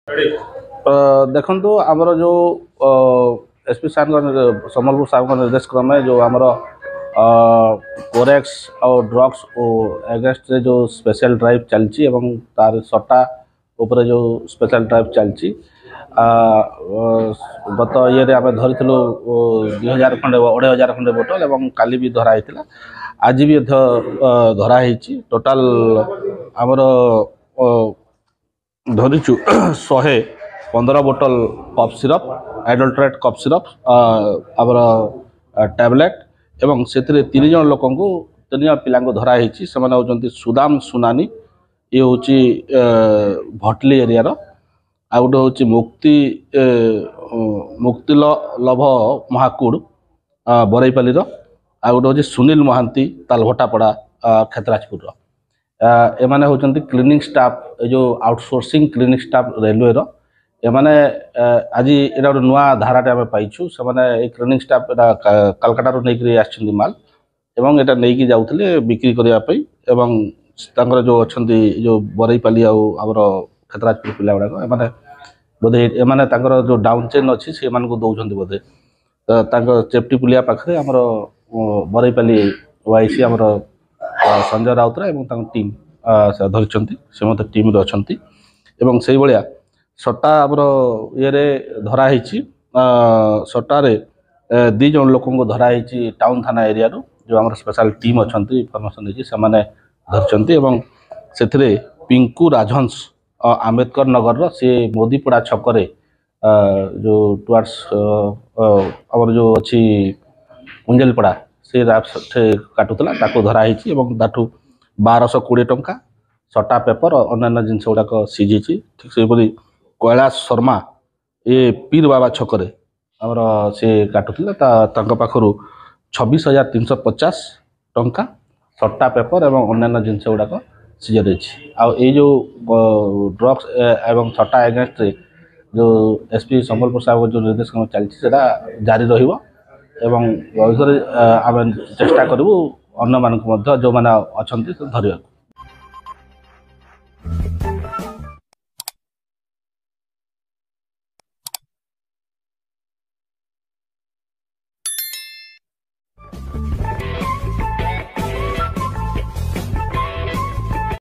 ଦେଖନ୍ତୁ ଆମର ଯେଉଁ ଏସ୍ପି ସାର୍ଙ୍କ ସମ୍ବଲପୁର ସାର୍ଙ୍କ ନିର୍ଦ୍ଦେଶ କ୍ରମେ ଯେଉଁ ଆମର କୋରେକ୍ସ ଆଉ ଡ୍ରଗ୍ସ ଏଗେନ୍ଷ୍ଟରେ ଯେଉଁ ସ୍ପେଶାଲ ଡ୍ରାଇଭ୍ ଚାଲିଛି ଏବଂ ତାର ସଟା ଉପରେ ଯେଉଁ ସ୍ପେଶାଲ ଡ୍ରାଇଭ୍ ଚାଲିଛି ଗତ ଇଏରେ ଆମେ ଧରିଥିଲୁ 2000 ଖଣ୍ଡେ 2500 ଖଣ୍ଡେ ବୋଟଲ ଏବଂ କାଲି ବି ଧରା ହେଇଥିଲା ଆଜି ବି ଧରା ହେଇଛି ଟୋଟାଲ ଆମର ଧରିଛୁ 115 bottle cough syrup adulterate cough syrup ଆମର ଟ୍ୟାବଲେଟ୍ ଏବଂ ସେଥିରେ 3 ଜଣ ଲୋକଙ୍କୁ 3 ଜଣ ପିଲାଙ୍କୁ ଧରା ହେଇଛି। ସେମାନେ ହେଉଛନ୍ତି ସୁଦାମ ସୁନାନୀ, ଇଏ ହେଉଛି ଭଟଲି ଏରିଆର, ଆଉ ଗୋଟେ ହେଉଛି ମୁକ୍ତି ଲଭ ମହାକୁଡ଼ ବରେଇପାଲିର, ଆଉ ଗୋଟେ ହେଉଛି ସୁନୀଲ ମହାନ୍ତି ତାଲଭଟାପଡ଼ା କ୍ଷେତ୍ରାଜପୁରର। ଏମାନେ ହେଉଛନ୍ତି କ୍ଲିନିଂ ଷ୍ଟାଫ୍, ଏ ଯେଉଁ ଆଉଟସୋର୍ସିଂ କ୍ଲିନିଂ ଷ୍ଟାଫ୍ ରେଲୱେର। ଏମାନେ ଆଜି ଏଇଟା ଗୋଟେ ନୂଆ ଧାରାଟେ ଆମେ ପାଇଛୁ। ସେମାନେ ଏଇ କ୍ଲିନିଂ ଷ୍ଟାଫ୍ ଏଇଟା କାଲକାଟାରୁ ନେଇକରି ଆସିଛନ୍ତି ମାଲ ଏବଂ ଏଇଟା ନେଇକି ଯାଉଥିଲେ ବିକ୍ରି କରିବା ପାଇଁ ଏବଂ ତାଙ୍କର ଯେଉଁ ଅଛନ୍ତି ଯେଉଁ ବରେଇପାଲି ଆଉ ଆମର କ୍ଷେତ୍ରାଜପୁର ପିଲା ଗୁଡ଼ାକ ଏମାନେ ତାଙ୍କର ଯେଉଁ ଡାଉନ୍ ଚେନ୍ ଅଛି ସେମାନଙ୍କୁ ଦେଉଛନ୍ତି ବୋଧେ। ତାଙ୍କ ଚେପ୍ଟି ପୁଲିଆ ପାଖରେ ଆମର ବରେଇପାଲି ୱାଇସି ଆମର ସଞ୍ଜୟ ରାଉତରାୟ ଏବଂ ତାଙ୍କ ଟିମ୍ ଧରିଛନ୍ତି, ସେ ମଧ୍ୟ ଟିମ୍ରେ ଅଛନ୍ତି। ଏବଂ ସେଇଭଳିଆ ସଟା ଆମର ଇଏରେ ଧରା ହେଇଛି। ସଟାରେ 2 ଜଣ ଲୋକଙ୍କୁ ଧରା ହେଇଛି ଟାଉନ୍ ଥାନା ଏରିଆରୁ, ଯେଉଁ ଆମର ସ୍ପେଶାଲ ଟିମ୍ ଅଛନ୍ତି ଇନଫର୍ମେସନ୍ ଦେଇଛି ସେମାନେ ଧରିଛନ୍ତି। ଏବଂ ସେଥିରେ ପିଙ୍କୁ ରାଜହଂସ ଆମ୍ବେଦକର ନଗରର ସେ ମୋଦିପଡ଼ା ଛକରେ ଯେଉଁ ଟୁୱାର୍ଡସ୍ ଆମର ଯେଉଁ ଅଛି କୁଞ୍ଜେଲପଡ଼ା ସେ କାଟୁଥିଲା, ତାକୁ ଧରା ହେଇଛି ଏବଂ ତାଠୁ 1220 ଟଙ୍କା ସଟା ପେପର ଅନ୍ୟାନ୍ୟ ଜିନିଷ ଗୁଡ଼ାକ ସିଝିଛି। ଠିକ୍ ସେହିପରି କୈଳାସ ଶର୍ମା ଏ ପୀର ବାବା ଛକରେ ଆମର ସେ କାଟୁଥିଲା, ତାଙ୍କ ପାଖରୁ 26,350 ଟଙ୍କା ସଟା ପେପର ଏବଂ ଅନ୍ୟାନ୍ୟ ଜିନିଷ ଗୁଡ଼ାକ ସିଜ୍ ରହିଛି। ଆଉ ଏଇ ଯେଉଁ ଡ୍ରଗ୍ସ ଏବଂ ସଟା ଏଗେନ୍ଷ୍ଟରେ ଯେଉଁ ଏସ୍ପି ସମ୍ବଲପୁର ସାହେବ ଯେଉଁ ନିର୍ଦ୍ଦେଶ ଚାଲିଛି ସେଇଟା ଜାରି ରହିବ ଏବଂ ଭବିଷ୍ୟତରେ ଆମେ ଚେଷ୍ଟା କରିବୁ ଅନ୍ୟମାନଙ୍କୁ ମଧ୍ୟ ଯେଉଁମାନେ ଅଛନ୍ତି ଧରିବାକୁ।